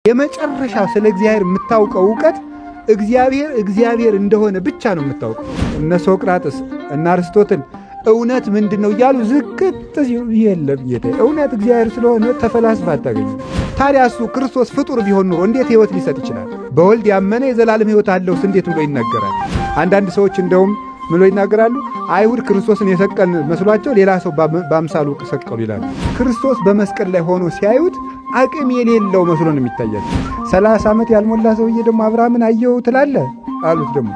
የመጨረሻው ስለ እግዚአብሔር የምታውቀው ዕውቀት እግዚአብሔር እንደሆነ ብቻ ነው የምታውቀው። እነ ሶቅራጥስ እና አርስቶትል እውነት ምንድነው ይያሉ ዝቅጥ ይየለም ይደ እውነት እግዚአብሔር ስለሆነ ተፈላስፋ አታገኙ። ታዲያ እሱ ክርስቶስ ፍጡር ቢሆን ኖሮ እንዴት ሕይወት ሊሰጥ ይችላል? በወልድ ያመነ የዘላለም ሕይወት አለውስ እንዴት ብሎ ይናገራል? አንዳንድ ሰዎች እንደውም ምን ብለው ይናገራሉ? አይሁድ ክርስቶስን የሰቀል መስሏቸው ሌላ ሰው በአምሳሉ ሰቀሉ ይላሉ። ክርስቶስ በመስቀል ላይ ሆኖ ሲያዩት አቅም የሌለው መስሎ ነው የሚታያቸው። 30 ዓመት ያልሞላ ሰውዬ ደግሞ አብርሃምን አየው ትላለ አሉት። ደግሞ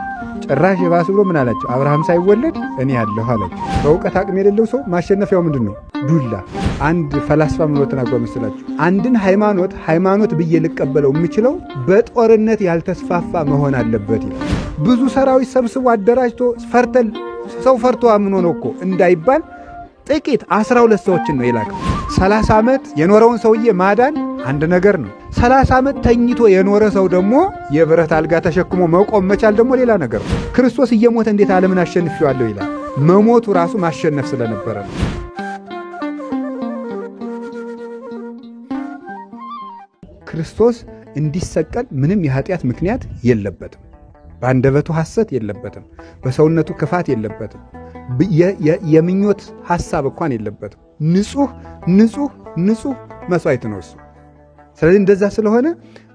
ጭራሽ የባስ ብሎ ምን አላቸው? አብርሃም ሳይወለድ እኔ ያለሁ አላቸው። በእውቀት አቅም የሌለው ሰው ማሸነፊያው ምንድነው? ዱላ። አንድ ፈላስፋ ምን ተናግሮ መስላችሁ? አንድን ሃይማኖት ብዬ ልቀበለው የምችለው በጦርነት ያልተስፋፋ መሆን አለበት ይላል። ብዙ ሰራዊት ሰብስቦ አደራጅቶ ሰው ፈርቶ አምኖ ነው እኮ እንዳይባል ጥቂት 12 ሰዎችን ነው የላከው። 30 ዓመት የኖረውን ሰውዬ ማዳን አንድ ነገር ነው። 30 ዓመት ተኝቶ የኖረ ሰው ደግሞ የብረት አልጋ ተሸክሞ መቆም መቻል ደግሞ ሌላ ነገር ነው። ክርስቶስ እየሞተ እንዴት ዓለምን አሸንፌዋለሁ ይላል? መሞቱ ራሱ ማሸነፍ ስለነበረ ነው። ክርስቶስ እንዲሰቀል ምንም የኃጢአት ምክንያት የለበትም። በአንደበቱ ሐሰት የለበትም። በሰውነቱ ክፋት የለበትም። የምኞት ሐሳብ እንኳን የለበትም። ንጹህ መስዋዕት ነው እሱ። ስለዚህ እንደዛ ስለሆነ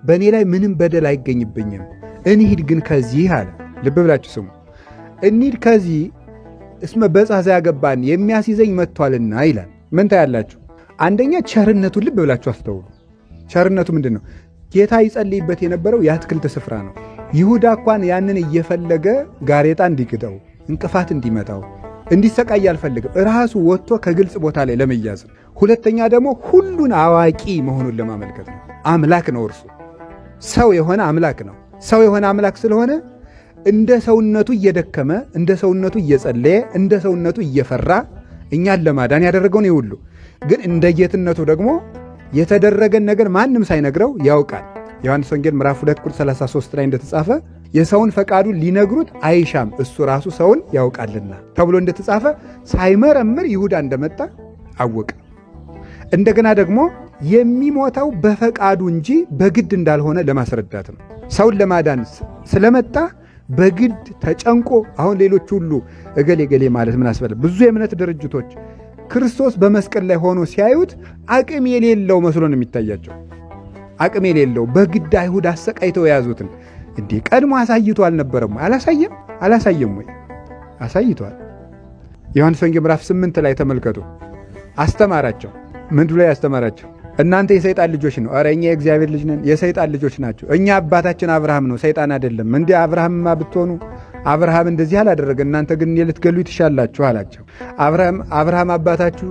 በእኔ ላይ ምንም በደል አይገኝብኝም። እንሂድ ግን ከዚህ አለ። ልብ ብላችሁ ስሙ። እንሂድ ከዚህ እስመ በጻዛ ያገባን የሚያስይዘኝ መጥቷልና ይላል። ምን ታያላችሁ? አንደኛ ቸርነቱን ልብ ብላችሁ አስተውሉ። ቸርነቱ ምንድነው? ጌታ ይጸልይበት የነበረው የአትክልት ስፍራ ነው። ይሁዳ እንኳን ያንን እየፈለገ ጋሬጣ እንዲግደው እንቅፋት እንዲመታው እንዲሰቃይ አልፈልግም። ራሱ ወጥቶ ከግልጽ ቦታ ላይ ለመያዝ። ሁለተኛ ደግሞ ሁሉን አዋቂ መሆኑን ለማመልከት ነው። አምላክ ነው እርሱ። ሰው የሆነ አምላክ ነው። ሰው የሆነ አምላክ ስለሆነ እንደ ሰውነቱ እየደከመ እንደ ሰውነቱ እየጸለየ እንደ ሰውነቱ እየፈራ እኛን ለማዳን ያደረገው ነው ሁሉ። ግን እንደ ጌትነቱ ደግሞ የተደረገን ነገር ማንም ሳይነግረው ያውቃል። ዮሐንስ ወንጌል ምዕራፍ 2 ቁጥር 33 ላይ እንደተጻፈ የሰውን ፈቃዱን ሊነግሩት አይሻም እሱ ራሱ ሰውን ያውቃልና ተብሎ እንደተጻፈ ሳይመረምር ይሁዳ እንደመጣ አወቀ። እንደገና ደግሞ የሚሞተው በፈቃዱ እንጂ በግድ እንዳልሆነ ለማስረዳት ነው። ሰውን ለማዳን ስለመጣ በግድ ተጨንቆ አሁን ሌሎች ሁሉ እገሌ ማለት ምን አስፈለገ? ብዙ የእምነት ድርጅቶች ክርስቶስ በመስቀል ላይ ሆኖ ሲያዩት አቅም የሌለው መስሎ ነው የሚታያቸው። አቅም የሌለው በግድ አይሁድ አሰቃይተው የያዙትን እንዴ ቀድሞ አሳይቶ አልነበረም? አላሳየም ወይ? አሳይቷል። ዮሐንስ ወንጌል ምዕራፍ 8 ላይ ተመልከቱ። አስተማራቸው። ምንድን ላይ አስተማራቸው? እናንተ የሰይጣን ልጆች ነው። ኧረ እኛ የእግዚአብሔር ልጅ ነን። የሰይጣን ልጆች ናቸው። እኛ አባታችን አብርሃም ነው፣ ሰይጣን አይደለም። እንዴ አብርሃምማ ብትሆኑ አብርሃም እንደዚህ አላደረገ፣ እናንተ ግን ልትገሉ ትሻላችሁ አላቸው። አብርሃም አባታችሁ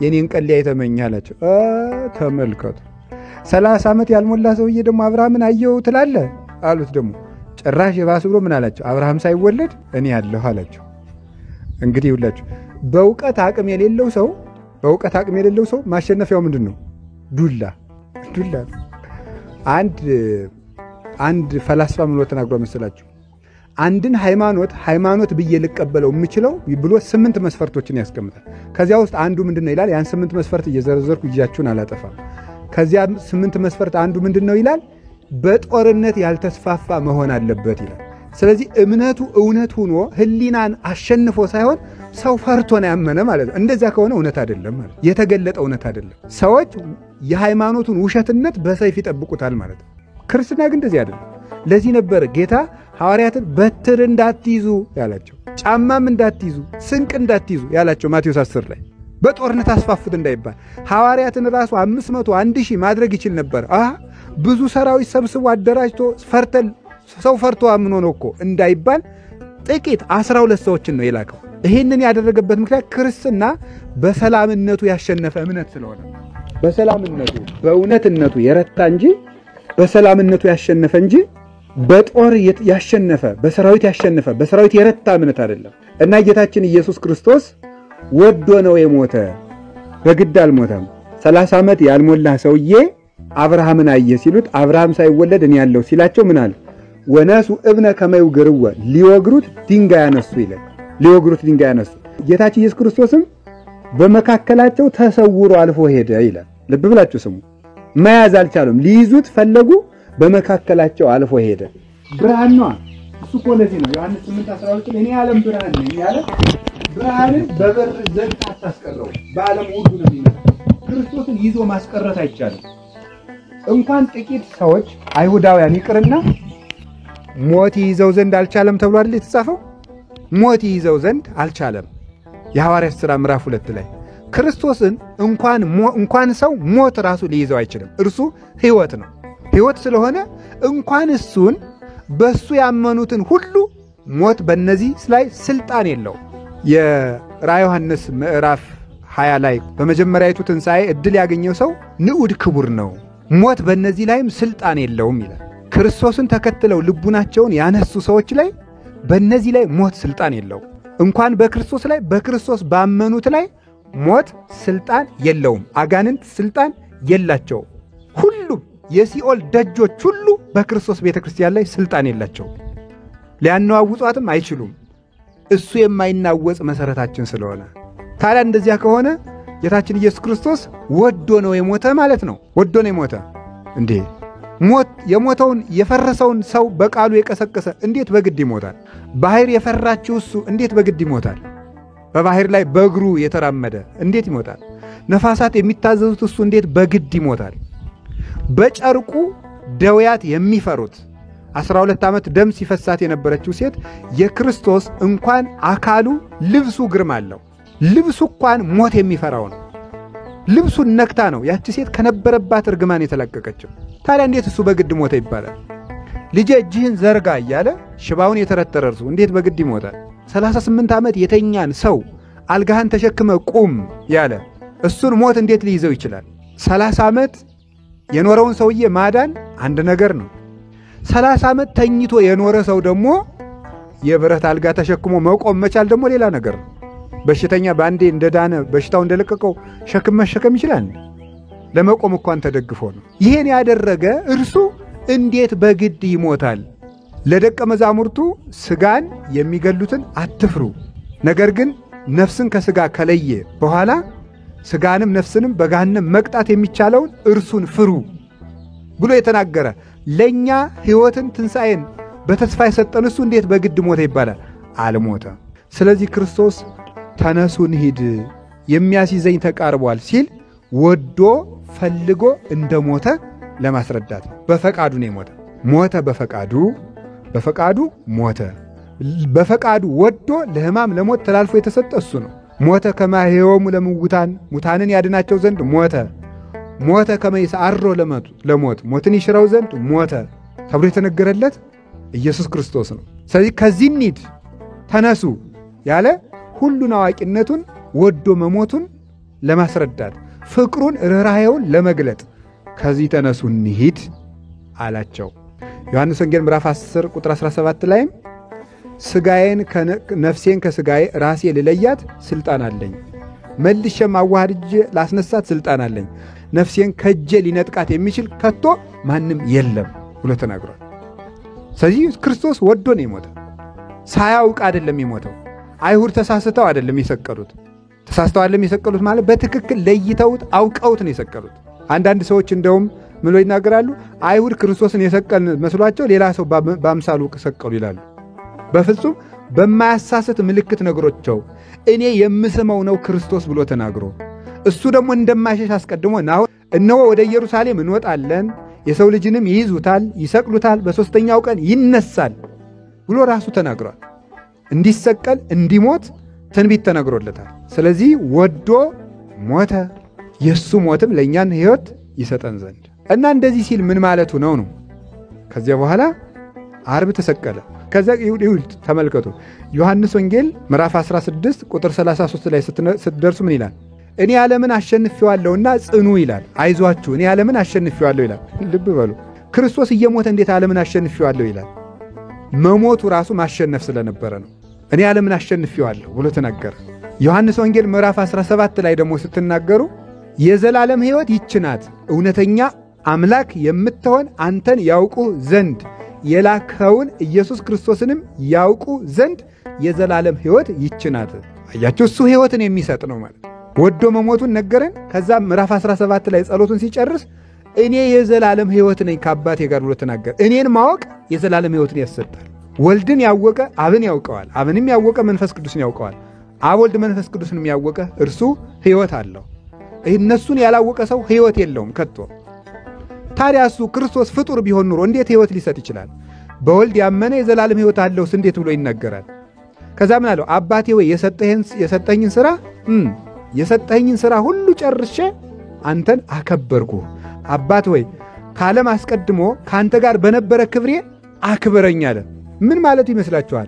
የኔን ቀልያ የተመኘ አላቸው። ተመልከቱ። 30 ዓመት ያልሞላ ሰውዬ ደግሞ አብርሃምን አየው ትላለ አሉት። ደግሞ ጭራሽ የባስ ብሎ ምን አላቸው? አብርሃም ሳይወለድ እኔ ያለሁ አላቸው። እንግዲህ ይውላችሁ በእውቀት አቅም የሌለው ሰው ማሸነፊያው ምንድነው? ዱላ። አንድ ፈላስፋ ምን ተናግሮ መሰላችሁ? አንድን ሃይማኖት ብዬ ልቀበለው የምችለው ብሎ 8 መስፈርቶችን ያስቀምጣል። ከዚያ ውስጥ አንዱ ምንድነው ይላል? ያን 8 መስፈርት እየዘረዘርኩ እጃችሁን አላጠፋም። ከዚያ 8 መስፈርት አንዱ ምንድነው ይላል? በጦርነት ያልተስፋፋ መሆን አለበት ይላል። ስለዚህ እምነቱ እውነት ሆኖ ህሊናን አሸንፎ ሳይሆን ሰው ፈርቶ ነው ያመነ ማለት ነው። እንደዚያ ከሆነ እውነት አይደለም ማለት፣ የተገለጠ እውነት አይደለም። ሰዎች የሃይማኖቱን ውሸትነት በሰይፍ ይጠብቁታል ማለት ነው። ክርስትና ግን እንደዚህ አይደለም። ለዚህ ነበር ጌታ ሐዋርያትን በትር እንዳትይዙ ያላቸው፣ ጫማም እንዳትይዙ፣ ስንቅ እንዳትይዙ ያላቸው ማቴዎስ 10 ላይ። በጦርነት አስፋፉት እንዳይባል ሐዋርያትን ራሱ 500 1000 ማድረግ ይችል ነበር። ብዙ ሰራዊት ሰብስቦ አደራጅቶ ሰው ፈርቶ አምኖ ነው እኮ እንዳይባል ጥቂት 12 ሰዎችን ነው የላከው። ይህንን ያደረገበት ምክንያት ክርስትና በሰላምነቱ ያሸነፈ እምነት ስለሆነ፣ በሰላምነቱ በእውነትነቱ የረታ እንጂ በሰላምነቱ ያሸነፈ እንጂ በጦር ያሸነፈ በሰራዊት የረታ እምነት አይደለም። እና ጌታችን ኢየሱስ ክርስቶስ ወዶ ነው የሞተ፣ በግድ አልሞተም። 30 ዓመት ያልሞላ ሰውዬ አብርሃምን አየ ሲሉት አብርሃም ሳይወለድ እኔ ያለው ሲላቸው ምን አለ? ወነሱ እብነ ከመዩ ግርወ ሊወግሩት ድንጋይ ያነሱ ይላል። ጌታችን ኢየሱስ ክርስቶስም በመካከላቸው ተሰውሮ አልፎ ሄደ ይላል። ልብ ብላችሁ ስሙ። መያዝ አልቻሉም። ሊይዙት ፈለጉ፣ በመካከላቸው አልፎ ሄደ። ብርሃን ነው እሱ እኮ ለዚህ ነው ዮሐንስ 8:12 እኔ ዓለም ብርሃን ነኝ ያለ። ብርሃንን በበር ዘግታ አታስቀረው፣ በዓለም ሁሉ ነው የሚመጣው። ክርስቶስን ይዞ ማስቀረት አይቻልም። እንኳን ጥቂት ሰዎች አይሁዳውያን ይቅርና ሞት ይዘው ዘንድ አልቻለም ተብሎ አይደል የተጻፈው? ሞት ይዘው ዘንድ አልቻለም። የሐዋርያት ሥራ ምዕራፍ 2 ላይ ክርስቶስን እንኳን ሰው ሞት ራሱ ሊይዘው አይችልም። እርሱ ሕይወት ነው። ሕይወት ስለሆነ እንኳን እሱን በሱ ያመኑትን ሁሉ ሞት በእነዚህ ላይ ስልጣን የለው። የራዕየ ዮሐንስ ምዕራፍ 20 ላይ በመጀመሪያይቱ ትንሣኤ ዕድል ያገኘው ሰው ንዑድ ክቡር ነው፣ ሞት በእነዚህ ላይም ስልጣን የለውም ይላል። ክርስቶስን ተከትለው ልቡናቸውን ያነሱ ሰዎች ላይ በእነዚህ ላይ ሞት ስልጣን የለው። እንኳን በክርስቶስ ላይ በክርስቶስ ባመኑት ላይ ሞት ስልጣን የለውም። አጋንንት ስልጣን የላቸው። ሁሉም የሲኦል ደጆች ሁሉ በክርስቶስ ቤተክርስቲያን ላይ ስልጣን የላቸው። ሊያናውጧትም አይችሉም። እሱ የማይናወጽ መሰረታችን ስለሆነ። ታዲያ እንደዚያ ከሆነ ጌታችን ኢየሱስ ክርስቶስ ወዶ ነው የሞተ ማለት ነው። ወዶ ነው የሞተ እንዴ? ሞት የሞተውን የፈረሰውን ሰው በቃሉ የቀሰቀሰ እንዴት በግድ ይሞታል? ባህር የፈራችው እሱ እንዴት በግድ ይሞታል? በባህር ላይ በእግሩ የተራመደ እንዴት ይሞታል? ነፋሳት የሚታዘዙት እሱ እንዴት በግድ ይሞታል? በጨርቁ ደውያት የሚፈሩት 12 ዓመት ደም ሲፈሳት የነበረችው ሴት የክርስቶስ እንኳን አካሉ ልብሱ ግርማ አለው። ልብሱ እንኳን ሞት የሚፈራው ነው። ልብሱን ነክታ ነው ያቺ ሴት ከነበረባት እርግማን የተለቀቀችው። ታዲያ እንዴት እሱ በግድ ሞተ ይባላል? ልጄ እጅህን ዘርጋ እያለ ሽባውን የተረተረ እርሱ እንዴት በግድ ይሞታል? 38 ዓመት የተኛን ሰው አልጋህን ተሸክመ ቁም ያለ እሱን ሞት እንዴት ሊይዘው ይችላል? 30 ዓመት የኖረውን ሰውዬ ማዳን አንድ ነገር ነው። 30 ዓመት ተኝቶ የኖረ ሰው ደግሞ የብረት አልጋ ተሸክሞ መቆም መቻል ደግሞ ሌላ ነገር ነው። በሽተኛ ባንዴ እንደዳነ በሽታው እንደለቀቀው ሸክም መሸከም ይችላል? ለመቆም እንኳን ተደግፎ ነው። ይሄን ያደረገ እርሱ እንዴት በግድ ይሞታል? ለደቀ መዛሙርቱ ስጋን የሚገሉትን አትፍሩ፣ ነገር ግን ነፍስን ከስጋ ከለየ በኋላ ስጋንም ነፍስንም በገሃነም መቅጣት የሚቻለውን እርሱን ፍሩ ብሎ የተናገረ ለኛ ሕይወትን ትንሣኤን በተስፋ የሰጠን እሱ እንዴት በግድ ሞተ ይባላል? አልሞተ። ስለዚህ ክርስቶስ ተነሱ እንሂድ የሚያስይዘኝ ተቃርቧል ሲል ወዶ ፈልጎ እንደሞተ ለማስረዳት ነው። በፈቃዱ ነው የሞተ። ሞተ በፈቃዱ ሞተ። በፈቃዱ ወዶ ለሕማም ለሞት ተላልፎ የተሰጠ እሱ ነው። ሞተ ከመ ይሕዮሙ ለምውታን ሙታንን ያድናቸው ዘንድ ሞተ። ሞተ ከመ ይስዓሮ ለሞት ሞትን ይሽረው ዘንድ ሞተ ተብሎ የተነገረለት ኢየሱስ ክርስቶስ ነው። ስለዚህ ከዚህ እንሂድ ተነሱ ያለ ሁሉን አዋቂነቱን ወዶ መሞቱን ለማስረዳት ፍቅሩን ርኅራኄውን ለመግለጥ ከዚህ ተነሱ እንሂድ አላቸው። ዮሐንስ ወንጌል ምዕራፍ 10 ቁጥር 17 ላይም ስጋዬን ነፍሴን ከስጋዬ ራሴ ልለያት ስልጣን አለኝ፣ መልሼም አዋህድጄ ላስነሳት ስልጣን አለኝ፣ ነፍሴን ከእጄ ሊነጥቃት የሚችል ከቶ ማንም የለም ብሎ ተናግሯል። ስለዚህ ክርስቶስ ወዶ ነው የሞተው። ሳያውቅ አይደለም የሞተው። አይሁድ ተሳስተው አይደለም የሰቀሉት። ተሳስተው አይደለም የሰቀሉት ማለት በትክክል ለይተውት አውቀውት ነው የሰቀሉት። አንዳንድ ሰዎች እንደውም ምን ብለው ይናገራሉ? አይሁድ ክርስቶስን የሰቀልን መስሏቸው ሌላ ሰው በአምሳሉ ሰቀሉ ይላሉ። በፍጹም በማያሳስት ምልክት ነግሮቸው እኔ የምስመው ነው ክርስቶስ ብሎ ተናግሮ እሱ ደግሞ እንደማይሸሽ አስቀድሞ እነሆ ወደ ኢየሩሳሌም እንወጣለን፣ የሰው ልጅንም ይይዙታል፣ ይሰቅሉታል፣ በሦስተኛው ቀን ይነሳል ብሎ ራሱ ተናግሯል። እንዲሰቀል እንዲሞት ትንቢት ተነግሮለታል። ስለዚህ ወዶ ሞተ፣ የሱ ሞትም ለእኛን ሕይወት ይሰጠን ዘንድ እና እንደዚህ ሲል ምን ማለቱ ነው? ከዚያ በኋላ ዓርብ ተሰቀለ። ከዛ ይሁን ተመልከቱ። ዮሐንስ ወንጌል ምዕራፍ 16 ቁጥር 33 ላይ ስትደርሱ ምን ይላል? እኔ ዓለምን አሸንፌዋለሁና ጽኑ ይላል። አይዟችሁ እኔ ዓለምን አሸንፌዋለሁ ይላል። ልብ በሉ። ክርስቶስ እየሞተ እንዴት ዓለምን አሸንፌዋለሁ ይላል? መሞቱ ራሱ ማሸነፍ ስለነበረ ነው። እኔ ዓለምን አሸንፌዋለሁ ብሎ ተናገረ። ዮሐንስ ወንጌል ምዕራፍ 17 ላይ ደግሞ ስትናገሩ የዘላለም ሕይወት ይህች ናት፣ እውነተኛ አምላክ የምትሆን አንተን ያውቁ ዘንድ የላከውን ኢየሱስ ክርስቶስንም ያውቁ ዘንድ የዘላለም ሕይወት ይህች ናት። አያችሁ፣ እሱ ሕይወትን የሚሰጥ ነው ማለት ወዶ መሞቱን ነገረን። ከዛ ምዕራፍ 17 ላይ ጸሎቱን ሲጨርስ እኔ የዘላለም ሕይወት ነኝ ከአባቴ ጋር ብሎ ተናገረ። እኔን ማወቅ የዘላለም ሕይወትን ያሰጣል። ወልድን ያወቀ አብን ያውቀዋል፣ አብንም ያወቀ መንፈስ ቅዱስን ያውቀዋል። አብ ወልድ መንፈስ ቅዱስንም ያወቀ እርሱ ሕይወት አለው። እነሱን ያላወቀ ሰው ሕይወት የለውም ከቶ። ታዲያ እሱ ክርስቶስ ፍጡር ቢሆን ኑሮ እንዴት ሕይወት ሊሰጥ ይችላል? በወልድ ያመነ የዘላለም ሕይወት አለውስ እንዴት ብሎ ይነገራል? ከዛ ምን አለው? አባቴ ወይ የሰጠኸኝን ሥራ ሁሉ ጨርሼ አንተን አከበርኩ። አባት ወይ ከዓለም አስቀድሞ ከአንተ ጋር በነበረ ክብሬ አክብረኝ አለ። ምን ማለቱ ይመስላችኋል?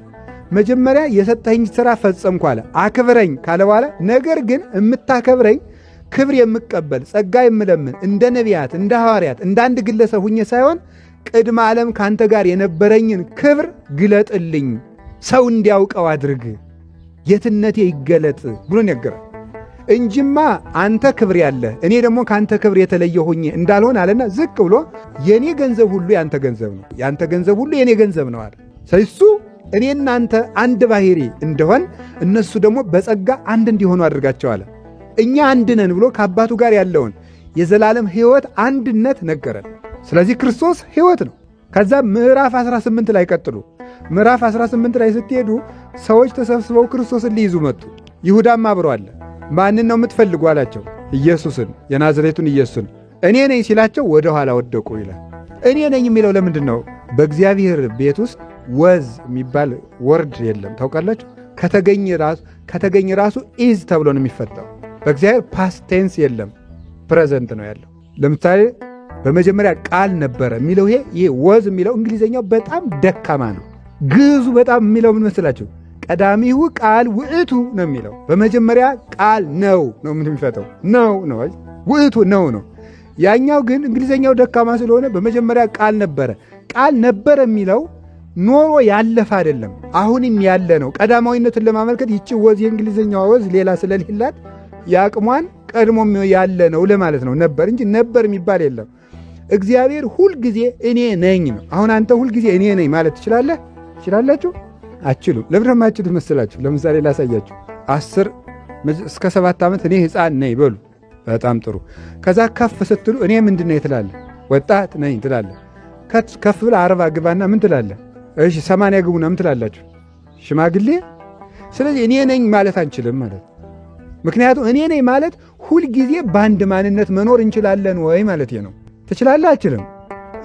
መጀመሪያ የሰጠኸኝ ሥራ ፈጸምኩ አለ። አክብረኝ ካለ በኋላ ነገር ግን የምታከብረኝ ክብር የምቀበል ጸጋ የምለምን እንደ ነቢያት እንደ ሐዋርያት እንደ አንድ ግለሰብ ሁኜ ሳይሆን ቅድመ ዓለም ካንተ ጋር የነበረኝን ክብር ግለጥልኝ፣ ሰው እንዲያውቀው አድርግ፣ የትነቴ ይገለጥ ብሎ ነገራል እንጂማ አንተ ክብር ያለ እኔ ደግሞ ካንተ ክብር የተለየ ሆኜ እንዳልሆን አለና ዝቅ ብሎ የኔ ገንዘብ ሁሉ ያንተ ገንዘብ ነው፣ ያንተ ገንዘብ ሁሉ የኔ ገንዘብ ነው አለ። ስለሱ እኔና አንተ አንድ ባህሪ እንደሆን እነሱ ደግሞ በጸጋ አንድ እንዲሆኑ አድርጋቸው አለ። እኛ አንድ ነን ብሎ ከአባቱ ጋር ያለውን የዘላለም ሕይወት አንድነት ነገረን። ስለዚህ ክርስቶስ ሕይወት ነው። ከዛ ምዕራፍ 18 ላይ ቀጥሉ። ምዕራፍ 18 ላይ ስትሄዱ ሰዎች ተሰብስበው ክርስቶስን ሊይዙ መጡ። ይሁዳም አብሮ አለ። ማንን ነው የምትፈልጉ አላቸው። ኢየሱስን፣ የናዝሬቱን ኢየሱስን። እኔ ነኝ ሲላቸው ወደ ኋላ ወደቁ ይላል። እኔ ነኝ የሚለው ለምንድን ነው? በእግዚአብሔር ቤት ውስጥ ወዝ የሚባል ወርድ የለም ታውቃላችሁ። ከተገኘ ራሱ ኢዝ ተብሎ ነው የሚፈታው። በእግዚአብሔር ፓስት ቴንስ የለም፣ ፕሬዘንት ነው ያለው። ለምሳሌ በመጀመሪያ ቃል ነበረ የሚለው ይሄ ወዝ የሚለው እንግሊዘኛው በጣም ደካማ ነው። ግዕዙ በጣም የሚለው ምን መስላችሁ? ቀዳሚው ቃል ውእቱ ነው የሚለው። በመጀመሪያ ቃል ነው የሚፈተው ነው ውእቱ ነው። ያኛው ግን እንግሊዘኛው ደካማ ስለሆነ በመጀመሪያ ቃል ነበረ። ቃል ነበረ የሚለው ኖሮ ያለፈ አይደለም፣ አሁንም ያለ ነው። ቀዳማዊነትን ለማመልከት ይቺ ወዝ የእንግሊዘኛዋ ወዝ ሌላ ስለሌላት ያቅሟን ቀድሞም ያለ ነው ለማለት ነው ነበር እንጂ ነበር የሚባል የለም። እግዚአብሔር ሁልጊዜ እኔ ነኝ ነው። አሁን አንተ ሁልጊዜ እኔ ነኝ ማለት ትችላላችሁ? አትችሉም። ለምን ማትችሉት መስላችሁ? ለምሳሌ ላሳያችሁ። 10 እስከ 7 ዓመት እኔ ሕፃን ነኝ በሉ። በጣም ጥሩ። ከዛ ከፍ ስትሉ እኔ ምንድነው ትላለህ? ወጣት ነኝ ትላለህ። ከፍ ብለህ 40 ግባና ምን ትላለህ? እሺ 80 ግቡና ምን ትላላችሁ? ሽማግሌ። ስለዚህ እኔ ነኝ ማለት አንችልም ማለት። ምክንያቱም እኔ ነኝ ማለት ሁልጊዜ በአንድ ማንነት መኖር እንችላለን ወይ ማለት ነው። ትችላለህ? አችልም?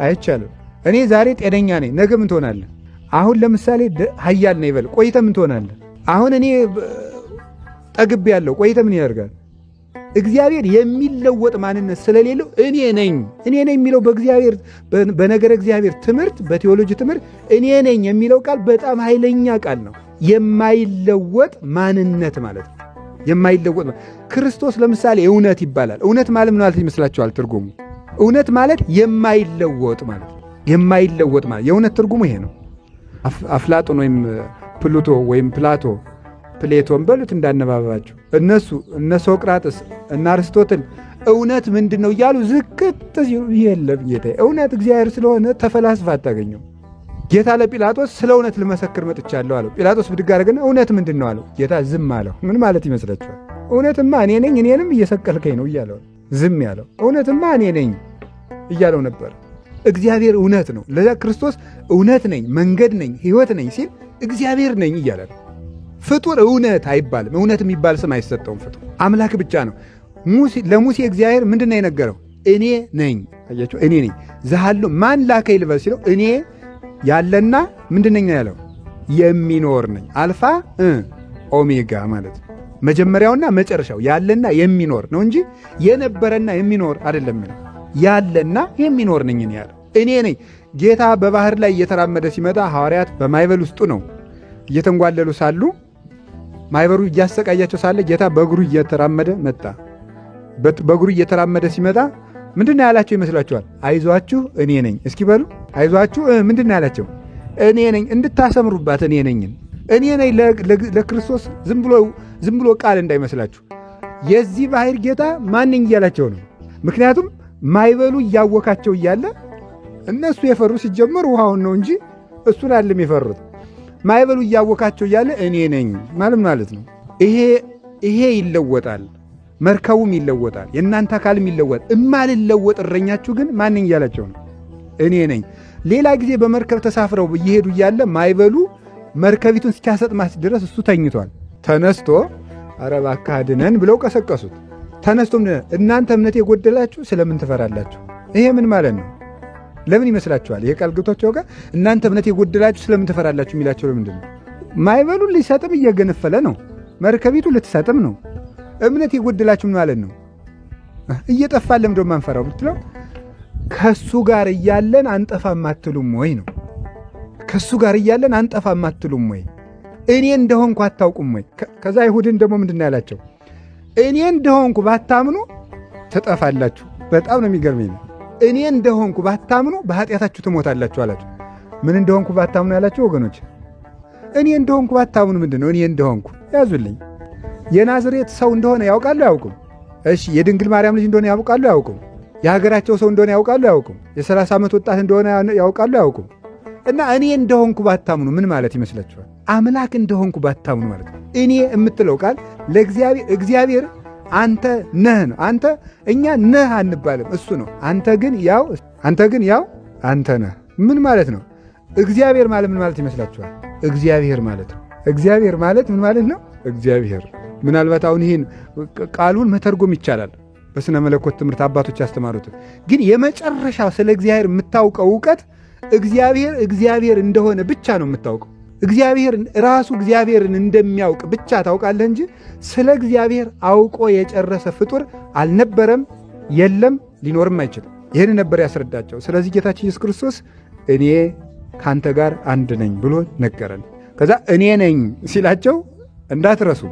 አይቻልም። እኔ ዛሬ ጤነኛ ነኝ፣ ነገ ምን ትሆናለህ? አሁን ለምሳሌ ኃያል ነኝ በል፣ ቆይተ ምን ትሆናለህ? አሁን እኔ ጠግብ ያለው ቆይተ ምን ያደርጋል? እግዚአብሔር የሚለወጥ ማንነት ስለሌለው እኔ ነኝ የሚለው በእግዚአብሔር በነገረ እግዚአብሔር ትምህርት በቴዎሎጂ ትምህርት እኔ ነኝ የሚለው ቃል በጣም ኃይለኛ ቃል ነው። የማይለወጥ ማንነት ማለት ነው። የማይለወጥ ክርስቶስ ለምሳሌ እውነት ይባላል። እውነት ማለት ምን ማለት ይመስላችኋል? ትርጉሙ እውነት ማለት የማይለወጥ ማለት ነው። የማይለወጥ ማለት የእውነት ትርጉሙ ይሄ ነው። አፍላጦን ወይም ፕሉቶ ወይም ፕሌቶን በሉት እንዳነባባቸው እነ ሶቅራጥስ እና አርስቶትል እውነት ምንድን ነው እያሉ ዝቅጥ የለም ጌታ እውነት እግዚአብሔር ስለሆነ ተፈላስፋ አታገኘው። ጌታ ለጲላጦስ ስለ እውነት ልመሰክር መጥቻለሁ አለው። ጲላጦስ ብድግ አደረገና እውነት ምንድን ነው አለው። ጌታ ዝም አለው። ምን ማለት ይመስላችኋል? እውነትማ እኔ ነኝ፣ እኔንም እየሰቀልከኝ ነው እያለው ዝም ያለው። እውነትማ እኔ ነኝ እያለው ነበር። እግዚአብሔር እውነት ነው። ለዛ ክርስቶስ እውነት ነኝ፣ መንገድ ነኝ፣ ሕይወት ነኝ ሲል እግዚአብሔር ነኝ እያለ ነው። ፍጡር እውነት አይባልም። እውነት የሚባል ስም አይሰጠውም። ፍጡር አምላክ ብቻ ነው። ለሙሴ እግዚአብሔር ምንድን ነው የነገረው? እኔ ነኝ። አያችሁ፣ እኔ ነኝ ዘሃሎ ማን ላከኝ ልበል ሲለው እኔ ያለና ምንድን ነኝ ያለው? የሚኖር ነኝ። አልፋ ኦሜጋ ማለት ነው። መጀመሪያውና መጨረሻው ያለና የሚኖር ነው እንጂ የነበረና የሚኖር አይደለም። ያለና የሚኖር ነኝ ያለው እኔ ነኝ። ጌታ በባህር ላይ እየተራመደ ሲመጣ ሐዋርያት በማይበል ውስጡ ነው እየተንጓለሉ ሳሉ ማይበሩ እያሰቃያቸው ሳለ ጌታ በእግሩ እየተራመደ መጣ። በእግሩ እየተራመደ ሲመጣ ምንድን ነው ያላቸው ይመስላችኋል? አይዟችሁ እኔ ነኝ። እስኪ በሉ አይዟችሁ ምንድን ነው ያላቸው? እኔ ነኝ። እንድታሰምሩባት እኔ ነኝ ለክርስቶስ ዝም ብሎ ቃል እንዳይመስላችሁ። የዚህ ባህር ጌታ ማንኝ እያላቸው ነው። ምክንያቱም ማይበሉ እያወካቸው እያለ እነሱ የፈሩ ሲጀመር ውሃውን ነው እንጂ እሱን አይደለም የፈሩት። ማይበሉ እያወካቸው እያለ እኔ ነኝ ማለት ነው። ይሄ ይለወጣል። መርከቡም ይለወጣል፣ የእናንተ አካልም ይለወጣል። እማልለወጥ እረኛችሁ ግን ማንኝ እያላቸው ነው? እኔ ነኝ። ሌላ ጊዜ በመርከብ ተሳፍረው እየሄዱ እያለ ማይበሉ መርከቢቱን እስኪያሰጥማት ድረስ እሱ ተኝቷል። ተነስቶ ኧረ እባክህ አድነን ብለው ቀሰቀሱት። ተነስቶም እናንተ እምነት የጎደላችሁ ስለምን ትፈራላችሁ? ይሄ ምን ማለት ነው? ለምን ይመስላችኋል? ይሄ ቃል ገብቷቸው ጋር እናንተ እምነት የጎደላችሁ ስለምን ትፈራላችሁ የሚላቸው ለምንድን ነው? ማይበሉ ሊሰጥም እየገነፈለ ነው። መርከቢቱ ልትሰጥም ነው። እምነት የጎደላችሁ ምን ማለት ነው? እየጠፋን ለምን ደሞ ማንፈራው ብትለው ከሱ ጋር እያለን አንጠፋም አትሉም ወይ ነው። ከሱ ጋር እያለን አንጠፋም አትሉም ወይ? እኔ እንደሆንኩ አታውቁም ወይ? ከዛ ይሁድን ደግሞ ምንድነው ያላቸው? እኔ እንደሆንኩ ባታምኑ ትጠፋላችሁ። በጣም ነው የሚገርመኝ። እኔ እንደሆንኩ ባታምኑ በኃጢአታችሁ ትሞታላችሁ አላቸው። ምን እንደሆንኩ ባታምኑ ያላቸው ወገኖች? እኔ እንደሆንኩ ባታምኑ ምንድነው? እኔ እንደሆንኩ ያዙልኝ። የናዝሬት ሰው እንደሆነ ያውቃሉ አያውቁም? እሺ የድንግል ማርያም ልጅ እንደሆነ ያውቃሉ አያውቁም? የሀገራቸው ሰው እንደሆነ ያውቃሉ አያውቁም? የ30 ዓመት ወጣት እንደሆነ ያውቃሉ አያውቁም? እና እኔ እንደሆንኩ ባታምኑ ምን ማለት ይመስላችኋል? አምላክ እንደሆንኩ ባታምኑ ማለት ነው። እኔ የምትለው ቃል ለእግዚአብሔር አንተ ነህ ነው። አንተ እኛ ነህ አንባልም፣ እሱ ነው። አንተ ግን ያው አንተ ነህ። ምን ማለት ነው? እግዚአብሔር ማለት ምን ማለት ይመስላችኋል? እግዚአብሔር ማለት ነው። እግዚአብሔር ማለት ምን ማለት ነው? እግዚአብሔር። ምናልባት አሁን ይህን ቃሉን መተርጎም ይቻላል በስነ መለኮት ትምህርት አባቶች ያስተማሩት። ግን የመጨረሻው ስለ እግዚአብሔር የምታውቀው ዕውቀት እግዚአብሔር እንደሆነ ብቻ ነው የምታውቀው። እግዚአብሔር ራሱ እግዚአብሔርን እንደሚያውቅ ብቻ ታውቃለህ እንጂ ስለ እግዚአብሔር አውቆ የጨረሰ ፍጡር አልነበረም፣ የለም፣ ሊኖርም አይችልም። ይህን ነበር ያስረዳቸው። ስለዚህ ጌታችን ኢየሱስ ክርስቶስ እኔ ካንተ ጋር አንድ ነኝ ብሎ ነገረን። ከዛ እኔ ነኝ ሲላቸው እንዳትረሱ፣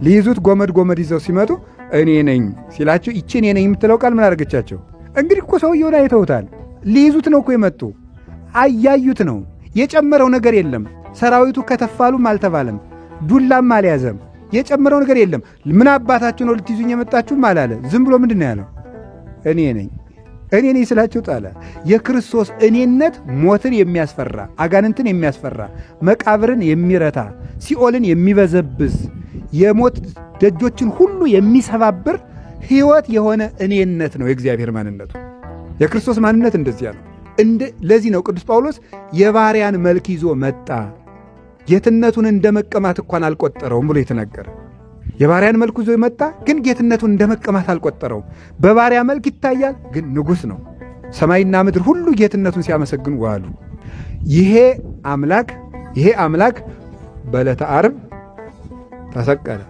ሊይዙት ጎመድ ይዘው ሲመጡ እኔ ነኝ ሲላቸው ይቺ እኔ ነኝ የምትለው ቃል ምን አደረገቻቸው? እንግዲህ እኮ ሰውየውን አይተውታል። ሊይዙት ነው እኮ የመጡ፣ አያዩት ነው። የጨመረው ነገር የለም። ሰራዊቱ ከተፋሉም አልተባለም፣ ዱላም አልያዘም። የጨመረው ነገር የለም። ምን አባታችሁ ነው ልትይዙኝ የመጣችሁም አላለ። ዝም ብሎ ምንድን ነው ያለው? እኔ ነኝ ስላቸው ጣለ። የክርስቶስ እኔነት ሞትን የሚያስፈራ፣ አጋንንትን የሚያስፈራ፣ መቃብርን የሚረታ፣ ሲኦልን የሚበዘብዝ፣ የሞት ደጆችን ሁሉ የሚሰባብር ሕይወት የሆነ እኔነት ነው የእግዚአብሔር ማንነቱ። የክርስቶስ ማንነት እንደዚያ ነው። ለዚህ ነው ቅዱስ ጳውሎስ የባሪያን መልክ ይዞ መጣ፣ ጌትነቱን እንደ መቀማት እንኳን አልቆጠረውም ብሎ የተናገረ። የባሪያን መልክ ይዞ መጣ፣ ግን ጌትነቱን እንደ መቀማት አልቆጠረውም። በባሪያ መልክ ይታያል፣ ግን ንጉሥ ነው። ሰማይና ምድር ሁሉ ጌትነቱን ሲያመሰግኑ ዋሉ። ይሄ አምላክ በዕለተ ዓርብ ተሰቀለ።